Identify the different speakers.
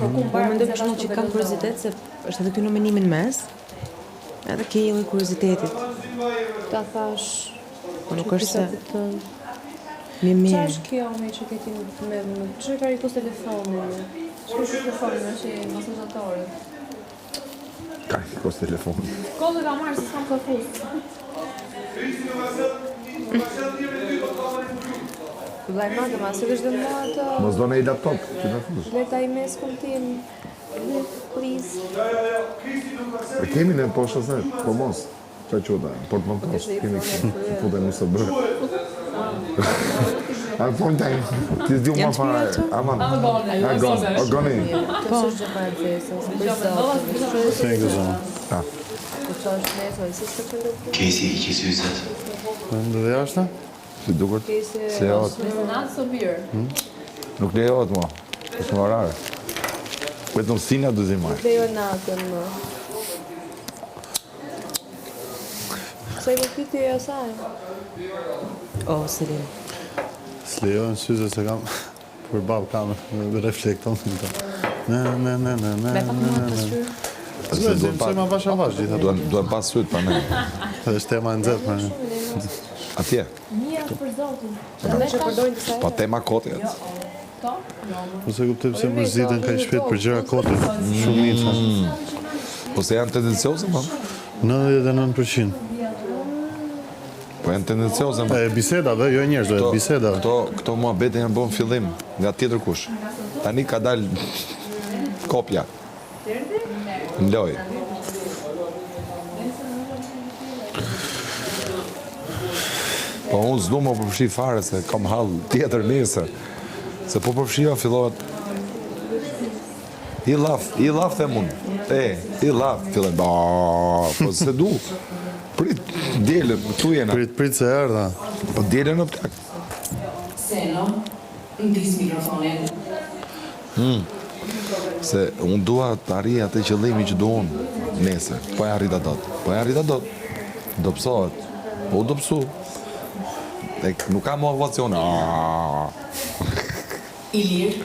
Speaker 1: mendoj për shkak që kam kuriozitet se është edhe ky nominimin mes. Edhe ke jellë kuriozitetit.
Speaker 2: Ta thash.
Speaker 1: Po nuk është se mirë.
Speaker 2: Çfarë është kjo me që ke ti me çfarë ka rikos telefonin? Çfarë është telefonin që e masajatorët?
Speaker 3: Ka rikos telefonin.
Speaker 2: Kodë ka marrë se s'kam kafus. Vllai madhe, ma se vesh dhe mua ato.
Speaker 3: Mos do në i laptop, që në fush.
Speaker 2: Leta i mes kum tim. Please.
Speaker 3: E kemi në poshtë se, po mos. Qa qota, portmontos, kemi po dhe musë të bërë. A thonë taj, ti s'di ma fare, aman. A goni.
Speaker 2: Po. Se
Speaker 4: Se e gëzonë.
Speaker 3: Ta.
Speaker 5: Kesi i syzet.
Speaker 4: Ndë dhe jashtë?
Speaker 3: Si duket? Se jot. Nuk lejohet mua. është më rarë. Vetëm sinja do zimaj.
Speaker 2: Lejo natën më. Sa i përpiti e asaj?
Speaker 1: O, Selin.
Speaker 4: S'lejojnë syze se kam për babë kam reflekton. Ne.
Speaker 1: Me pak më të shyrë.
Speaker 4: Se ma vash avash gjitha.
Speaker 3: Duhem pas syt për ne.
Speaker 4: Dhe është tema në zetë për ne.
Speaker 3: Atje.
Speaker 2: Një për zotin.
Speaker 3: Pa tema kote.
Speaker 4: Po se kuptim se mërzitën ka i shpet për gjëra kote. Shumica.
Speaker 3: Po se janë tendencioze, ma?
Speaker 4: 99%.
Speaker 3: Po janë tendencioze, ma?
Speaker 4: E bisedave, jo njerëzve, bisedave.
Speaker 3: Këto mua bete janë bon fillim nga tjetër kush. Tani ka dal kopja. Ndoj. Po unë s'du më përfshi fare se kam hall tjetër nesër. Se po përfshia fillohet I laf them unë. I laf fillet. Po se du. Prit dele, tu jena.
Speaker 4: Prit se erdha.
Speaker 3: Po dele në plak.
Speaker 6: Seno, ndis mikrofonin.
Speaker 3: Se unë dua të arrij atë qëllimi që du unë nesër. Po e arrita dot. Do pësohet. Po do pësu. Nuk ka motivacion.
Speaker 6: Ilir.